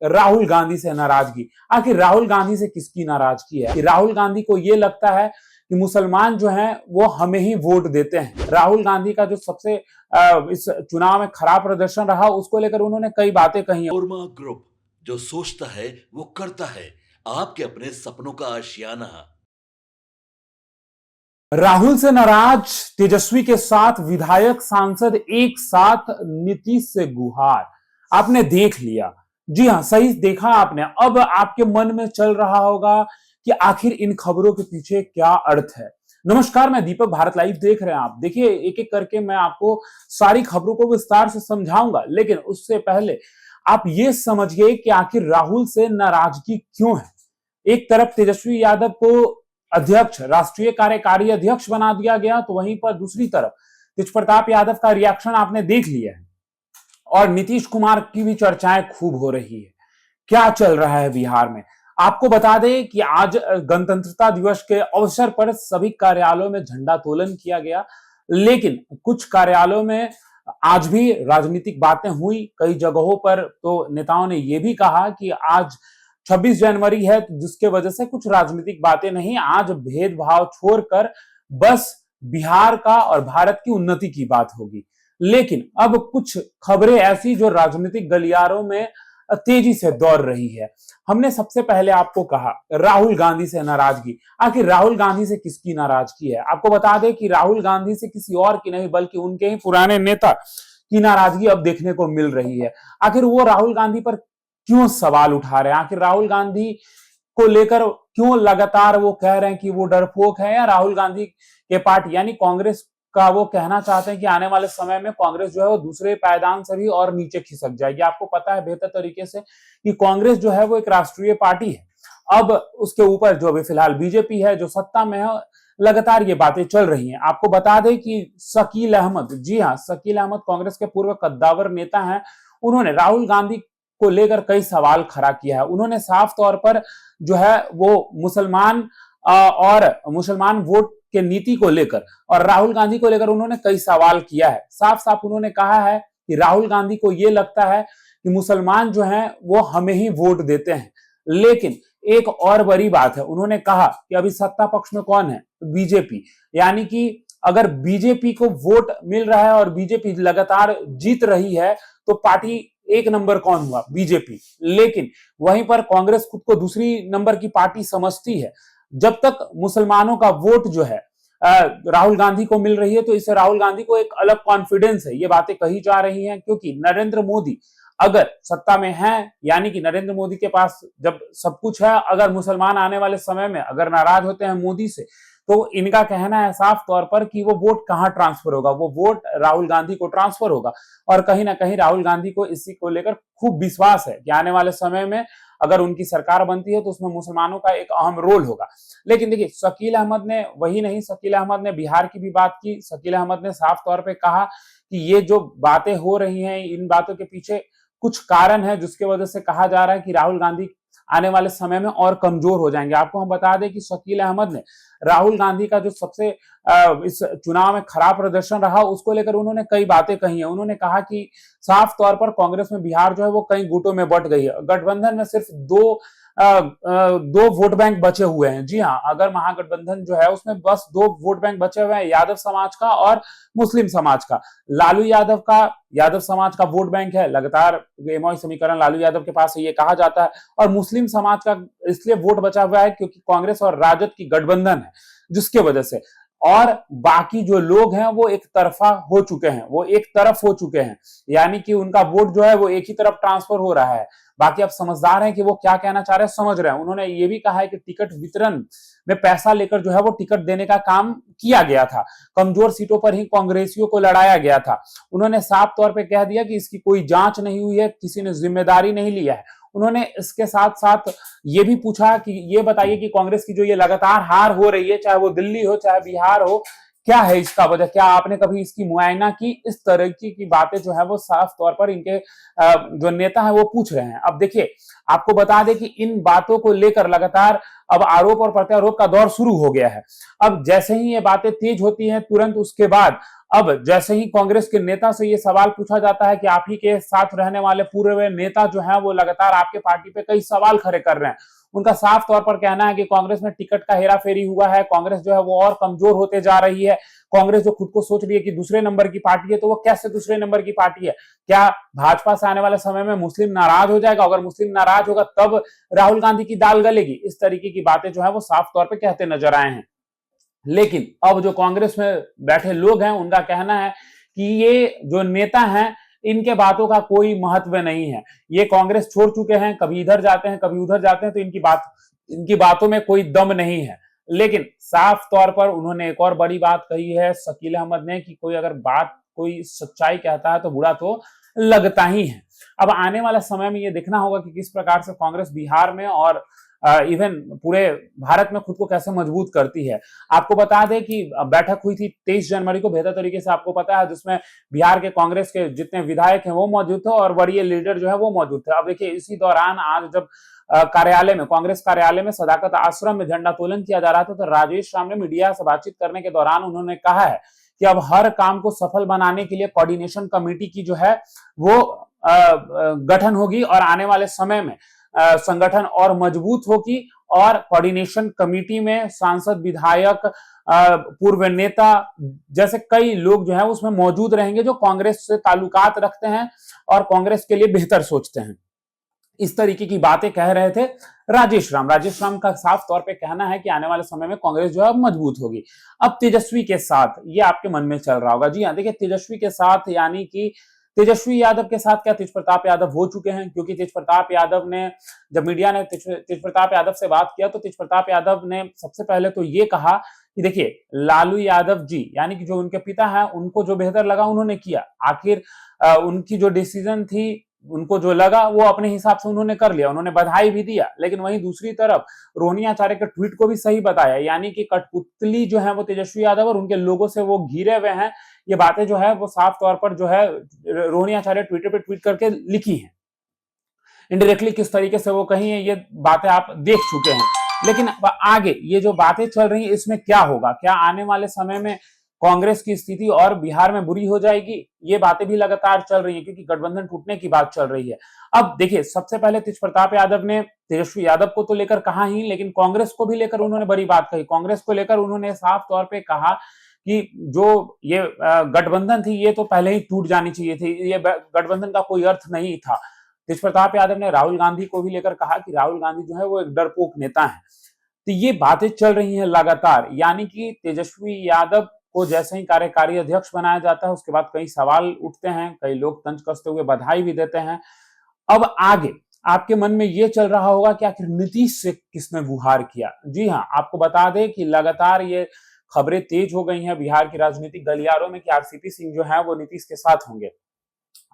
राहुल गांधी से नाराजगी। आखिर राहुल गांधी से किसकी नाराजगी है? कि राहुल गांधी को यह लगता है कि मुसलमान जो हैं वो हमें ही वोट देते हैं। राहुल गांधी का जो सबसे इस चुनाव में खराब प्रदर्शन रहा, उसको लेकर उन्होंने कई बातें कही हैं। उर्मा ग्रुप, जो सोचता है वो करता है, आपके अपने सपनों का आशियाना। राहुल से नाराज तेजस्वी के साथ विधायक सांसद एक साथ नीतीश से गुहार। आपने देख लिया, जी हां, सही देखा आपने। अब आपके मन में चल रहा होगा कि आखिर इन खबरों के पीछे क्या अर्थ है। नमस्कार, मैं दीपक, भारत लाइव देख रहे हैं आप। देखिए, एक एक करके मैं आपको सारी खबरों को विस्तार से समझाऊंगा, लेकिन उससे पहले आप ये समझिए कि आखिर राहुल से नाराजगी क्यों है। एक तरफ तेजस्वी यादव को अध्यक्ष, राष्ट्रीय कार्यकारी अध्यक्ष बना दिया गया, तो वहीं पर दूसरी तरफ तेज प्रताप यादव का रिएक्शन आपने देख लिया है और नीतीश कुमार की भी चर्चाएं खूब हो रही है। क्या चल रहा है बिहार में, आपको बता दें कि आज गणतंत्रता दिवस के अवसर पर सभी कार्यालयों में झंडोत्तोलन किया गया, लेकिन कुछ कार्यालयों में आज भी राजनीतिक बातें हुई। कई जगहों पर तो नेताओं ने यह भी कहा कि आज 26 जनवरी है, जिसके वजह से कुछ राजनीतिक बातें नहीं, आज भेदभाव छोड़कर बस बिहार का और भारत की उन्नति की बात होगी। लेकिन अब कुछ खबरें ऐसी जो राजनीतिक गलियारों में तेजी से दौड़ रही है। हमने सबसे पहले आपको कहा राहुल गांधी से नाराजगी। आखिर राहुल गांधी से किसकी नाराजगी है? आपको बता दें कि राहुल गांधी से किसी और की नहीं, बल्कि उनके ही पुराने नेता की नाराजगी अब देखने को मिल रही है। आखिर वो राहुल गांधी पर क्यों सवाल उठा रहे हैं? आखिर राहुल गांधी को लेकर क्यों लगातार वो कह रहे हैं कि वो डरपोक है, या राहुल गांधी के पार्टी यानी कांग्रेस का वो कहना चाहते हैं कि आने वाले समय में कांग्रेस जो है वो दूसरे पायदान से भी और नीचे खिसक जाएगी। आपको पता है बेहतर तरीके से कि कांग्रेस जो है वो एक राष्ट्रीय पार्टी है। अब उसके ऊपर जो अभी फिलहाल बीजेपी है जो सत्ता में है, लगातार ये बातें चल रही हैं। आपको बता दें कि शकील अहमद, जी हां, शकील अहमद कांग्रेस के पूर्व कद्दावर नेता हैं। उन्होंने राहुल गांधी को लेकर कई सवाल खड़ा किया है। उन्होंने साफ तौर पर जो है वो मुसलमान और मुसलमान वोट के नीति को लेकर और राहुल गांधी को लेकर उन्होंने कई सवाल किया है। साफ साफ उन्होंने कहा है कि राहुल गांधी को यह लगता है कि मुसलमान जो हैं वो हमें ही वोट देते हैं। लेकिन एक और बड़ी बात है, उन्होंने कहा कि अभी सत्ता पक्ष में कौन है? बीजेपी। यानी कि अगर बीजेपी को वोट मिल रहा है और बीजेपी लगातार जीत रही है, तो पार्टी एक नंबर कौन हुआ? बीजेपी। लेकिन वहीं पर कांग्रेस खुद को दूसरी नंबर की पार्टी समझती है। जब तक मुसलमानों का वोट जो है राहुल गांधी को मिल रही है, तो इससे राहुल गांधी को एक अलग कॉन्फिडेंस है। ये बातें कही जा रही हैं क्योंकि नरेंद्र मोदी अगर सत्ता में हैं, यानी कि नरेंद्र मोदी के पास जब सब कुछ है, अगर मुसलमान आने वाले समय में अगर नाराज होते हैं मोदी से, तो इनका कहना है साफ तौर पर कि वो वोट कहां ट्रांसफर होगा? वो वोट राहुल गांधी को ट्रांसफर होगा। और कहीं ना कहीं राहुल गांधी को इसी को लेकर खूब विश्वास है कि आने वाले समय में अगर उनकी सरकार बनती है तो उसमें मुसलमानों का एक अहम रोल होगा। लेकिन देखिए, शकील अहमद ने वही नहीं, शकील अहमद ने बिहार की भी बात की। शकील अहमद ने साफ तौर पर कहा कि ये जो बातें हो रही हैं, इन बातों के पीछे कुछ कारण है, जिसकी वजह से कहा जा रहा है कि राहुल गांधी आने वाले समय में और कमजोर हो जाएंगे। आपको हम बता दें कि शकील अहमद ने राहुल गांधी का जो सबसे इस चुनाव में खराब प्रदर्शन रहा, उसको लेकर उन्होंने कई बातें कही हैं। उन्होंने कहा कि साफ तौर पर कांग्रेस में बिहार जो है वो कई गुटों में बंट गई है। गठबंधन में सिर्फ दो वोट बैंक बचे हुए हैं। जी हाँ, अगर महागठबंधन जो है उसमें बस दो वोट बैंक बचे हुए हैं, यादव समाज का और मुस्लिम समाज का। लालू यादव का, यादव समाज का वोट बैंक है, लगातार एमओ समीकरण लालू यादव के पास है, ये कहा जाता है। और मुस्लिम समाज का इसलिए वोट बचा हुआ है क्योंकि कांग्रेस और राजद की गठबंधन है, जिसके वजह से। और बाकी जो लोग हैं वो एक तरफा हो चुके हैं, वो एक तरफ हो चुके हैं, यानी कि उनका वोट जो है वो एक ही तरफ ट्रांसफर हो रहा है। बाकी आप समझदार हैं कि वो क्या कहना चाह रहे हैं, समझ रहे हैं। उन्होंने ये भी कहा है कि टिकट वितरण में पैसा लेकर जो है वो टिकट देने का काम किया गया था। कमजोर सीटों पर ही कांग्रेसियों को लड़ाया गया था। उन्होंने साफ तौर पे कह दिया कि इसकी कोई जांच नहीं हुई है, किसी ने जिम्मेदारी नहीं लिया है। उन्होंने इसके साथ साथ ये भी पूछा कि ये बताइए कि कांग्रेस की जो ये लगातार हार हो रही है, चाहे वो दिल्ली हो चाहे बिहार हो, क्या है इसका वजह? क्या आपने कभी इसकी मुआयना की? इस तरह की बातें जो है वो साफ तौर पर इनके जो नेता है वो पूछ रहे हैं। अब देखिए, आपको बता दें कि इन बातों को लेकर लगातार अब आरोप और प्रत्यारोप का दौर शुरू हो गया है। अब जैसे ही ये बातें तेज होती हैं, तुरंत उसके बाद अब जैसे ही कांग्रेस के नेता से ये सवाल पूछा जाता है कि आप ही के साथ रहने वाले पूर्व नेता जो है वो लगातार आपके पार्टी पे कई सवाल खड़े कर रहे हैं। उनका साफ तौर पर कहना है कि कांग्रेस में टिकट का हेराफेरी हुआ है, कांग्रेस जो है वो और कमजोर होते जा रही है। कांग्रेस जो खुद को सोच रही है कि दूसरे नंबर की पार्टी है, तो वो कैसे दूसरे नंबर की पार्टी है? क्या भाजपा से आने वाले समय में मुस्लिम नाराज हो जाएगा? अगर मुस्लिम नाराज होगा तब राहुल गांधी की दाल गलेगी। इस तरीके की बातें जो है वो साफ तौर पर कहते नजर आए हैं। लेकिन अब जो कांग्रेस में बैठे लोग हैं उनका कहना है कि ये जो नेता हैं इनके बातों का कोई महत्व नहीं है। ये कांग्रेस छोड़ चुके हैं, कभी इधर जाते हैं कभी उधर जाते हैं, तो इनकी बातों में कोई दम नहीं है। लेकिन साफ तौर पर उन्होंने एक और बड़ी बात कही है शकील अहमद ने कि कोई अगर बात कोई सच्चाई कहता है तो बुरा तो लगता ही है। अब आने वाला समय में ये देखना होगा कि किस प्रकार से कांग्रेस बिहार में और इवन पूरे भारत में खुद को कैसे मजबूत करती है। आपको बता दें कि बैठक हुई थी 23 जनवरी को, बेहतर तरीके से आपको पता है, जिसमें बिहार के कांग्रेस के जितने विधायक हैं वो मौजूद थे और वरीय लीडर जो है वो मौजूद थे। अब देखिए इसी दौरान आज जब कार्यालय में, कांग्रेस कार्यालय में सदाकत आश्रम में झंडोत्तोलन किया जा रहा था, तो राजेश राम ने मीडिया से बातचीत करने के दौरान उन्होंने कहा है कि अब हर काम को सफल बनाने के लिए कोऑर्डिनेशन कमेटी की जो है वो गठन होगी और आने वाले समय में संगठन और मजबूत होगी और कोऑर्डिनेशन कमेटी में सांसद, विधायक, पूर्व नेता जैसे कई लोग जो है उसमें मौजूद रहेंगे जो कांग्रेस से ताल्लुकात रखते हैं और कांग्रेस के लिए बेहतर सोचते हैं। इस तरीके की बातें कह रहे थे राजेश राम। राजेश राम का साफ तौर पे कहना है कि आने वाले समय में कांग्रेस जो है मजबूत होगी। अब तेजस्वी के साथ, ये आपके मन में चल रहा होगा, जी हाँ, देखिए तेजस्वी के साथ यानी कि तेजस्वी यादव के साथ क्या तेज प्रताप यादव हो चुके हैं? क्योंकि तेज प्रताप यादव ने, जब मीडिया ने तेज प्रताप यादव से बात किया तो तेज प्रताप यादव ने सबसे पहले तो ये कहा कि देखिए लालू यादव जी यानी कि जो उनके पिता हैं उनको जो बेहतर लगा उन्होंने किया। आखिर उनकी जो डिसीजन थी, उनको जो लगा वो अपने हिसाब से उन्होंने कर लिया, उन्होंने बधाई भी दिया। लेकिन वहीं दूसरी तरफ रोहिणी आचार्य के ट्वीट को भी सही बताया, यानी कि कठपुतली जो है वो तेजस्वी यादव और उनके लोगों से वो घिरे हुए हैं। ये बातें जो है वो साफ तौर पर जो है रोहिणी आचार्य ट्विटर पे ट्वीट करके लिखी है। इनडायरेक्टली किस तरीके से वो कही है ये बातें आप देख चुके हैं। लेकिन आगे ये जो बातें चल रही है इसमें क्या होगा? क्या आने वाले समय में कांग्रेस की स्थिति और बिहार में बुरी हो जाएगी? ये बातें भी लगातार चल रही है क्योंकि गठबंधन टूटने की बात चल रही है। अब देखिए सबसे पहले तेज प्रताप यादव ने तेजस्वी यादव को तो लेकर कहा ही, लेकिन कांग्रेस को भी लेकर उन्होंने बड़ी बात कही। कांग्रेस को लेकर उन्होंने साफ तौर पर कहा कि जो ये गठबंधन थी ये तो पहले ही टूट जानी चाहिए थी, ये गठबंधन का कोई अर्थ नहीं था। तेज प्रताप यादव ने राहुल गांधी को भी लेकर कहा कि राहुल गांधी जो है वो एक डरपोक नेता है। तो ये बातें चल रही हैं लगातार, यानी कि तेजस्वी यादव को जैसे ही कार्यकारी अध्यक्ष बनाया जाता है उसके बाद कई सवाल उठते हैं, कई लोग तंज कसते हुए बधाई भी देते हैं। अब आगे आपके मन में ये चल रहा होगा कि आखिर नीतीश से किसने गुहार किया? जी हाँ, आपको बता दें कि लगातार ये खबरें तेज हो गई हैं बिहार की राजनीतिक गलियारों में कि आरसीपी सिंह जो है वो नीतीश के साथ होंगे।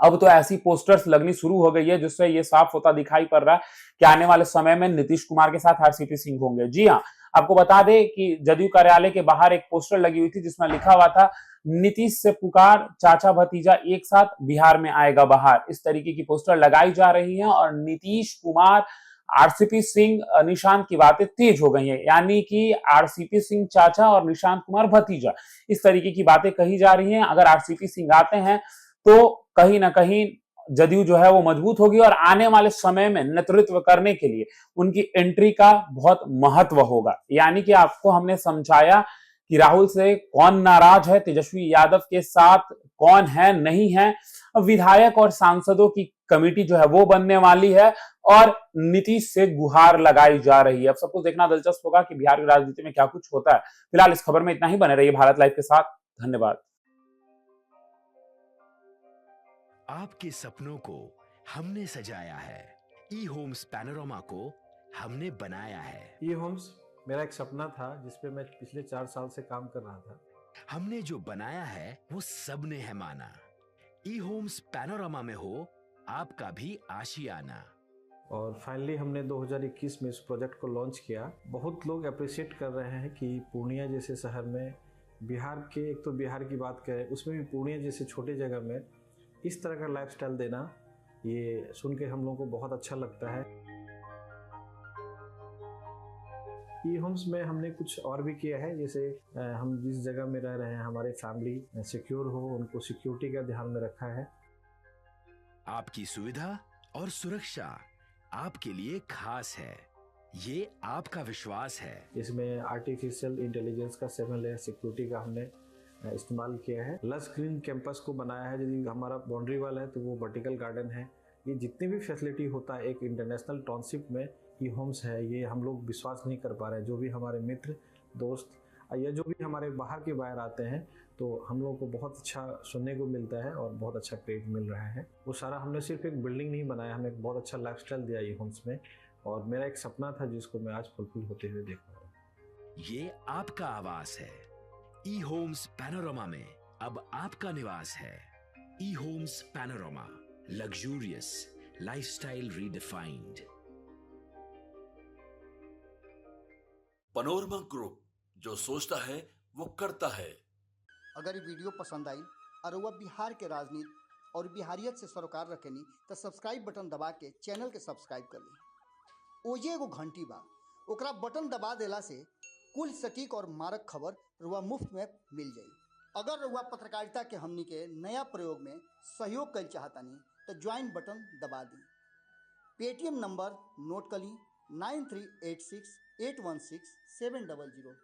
अब तो ऐसी पोस्टर्स लगनी शुरू हो गई है जिससे ये साफ होता दिखाई पड़ रहा है कि आने वाले समय में नीतीश कुमार के साथ आरसीपी सिंह होंगे। जी हाँ, आपको बता दें कि जदयू कार्यालय के बाहर एक पोस्टर लगी हुई थी जिसमें लिखा हुआ था, नीतीश से पुकार, चाचा भतीजा एक साथ बिहार में आएगा बहार। इस तरीके की पोस्टर लगाई जा रही है और नीतीश कुमार, आरसीपी सिंह, निशांत की बातें तेज हो गई है, यानी कि आरसीपी सिंह चाचा और निशांत कुमार भतीजा, इस तरीके की बातें कही जा रही हैं। अगर आरसीपी सिंह आते हैं तो कहीं ना कहीं जदयू जो है वो मजबूत होगी और आने वाले समय में नेतृत्व करने के लिए उनकी एंट्री का बहुत महत्व होगा। यानी कि आपको हमने समझाया कि राहुल से कौन नाराज है, तेजस्वी यादव के साथ कौन है नहीं है। विधायक और सांसदों की कमेटी जो है वो बनने वाली है और नीतीश से गुहार लगाई जा रही है। अब सब कुछ देखना दिलचस्प होगा कि बिहार की राजनीति में क्या कुछ होता है। फिलहाल इस खबर में इतना ही, बने रहिए भारत लाइव के साथ। धन्यवाद। आपके सपनों को हमने सजाया है, ई होम्स पैनोरामा को हमने बनाया है। ई होम्स मेरा एक सपना था जिस पे मैं पिछले 4 साल से काम कर रहा था। हमने जो बनाया है वो सबने है माना। ई होम्स पैनोरामा में हो आपका भी आशियाना। और फाइनली हमने 2021 में इस प्रोजेक्ट को लॉन्च किया। बहुत लोग अप्रिशिएट कर रहे हैं कि पूर्णिया जैसे शहर में, बिहार के, एक तो बिहार की बात करें उसमें भी पूर्णिया जैसे छोटे जगह में इस तरह का लाइफस्टाइल देना, ये सुन के हम लोगों को बहुत अच्छा लगता है। ई होम्स में हमने कुछ और भी किया है, जैसे हम जिस जगह में रह रहे हैं हमारे फैमिली सिक्योर हो, उनको सिक्योरिटी का ध्यान में रखा है। आपकी सुविधा और सुरक्षा आपके लिए खास है, ये आपका विश्वास है। इसमें आर्टिफिशियल इंटेलिजेंस का 7 लेयर सिक्योरिटी का हमने इस्तेमाल किया है। लस ग्रीन कैंपस को बनाया है, यदि हमारा बाउंड्री वाल है तो वो वर्टिकल गार्डन है। ये जितनी भी फैसिलिटी होता है एक इंटरनेशनल टाउनशिप में, ई होम्स है, ये हम लोग विश्वास नहीं कर पा रहे हैं। जो भी हमारे मित्र दोस्त या जो भी हमारे बाहर के बाहर आते हैं तो हम लोगों को बहुत अच्छा सुनने को मिलता है और बहुत अच्छा क्रेडिट मिल रहा है। वो सारा हमने सिर्फ एक बिल्डिंग नहीं बनाया, हमें एक बहुत अच्छा लाइफस्टाइल दिया ई होम्स में, और मेरा एक सपना था जिसको मैं आज फुलफिल होते हुए देख रहा हूँ। ये आपका आवास है। ई होम्स पैनोरमा में अब आपका निवास है। E homes panorama, luxurious lifestyle redefined. Panorama group, जो सोचता है वो करता है। अगर ये वीडियो पसंद आई और वह बिहार के राजनीति और बिहारियत से सरोकार रखेनी तो सब्सक्राइब बटन दबा के चैनल के सब्सक्राइब कर ली। ओजे एगो घंटी बा, ओकरा बटन दबा देला से कुल सटीक और मारक खबर रुआ मुफ्त में मिल जाई। अगर रुआ पत्रकारिता के हमनी के नया प्रयोग में सहयोग कर चाहतानी तो ज्वाइन बटन दबा दी। पेटीएम नंबर नोट कर ली 9386816700।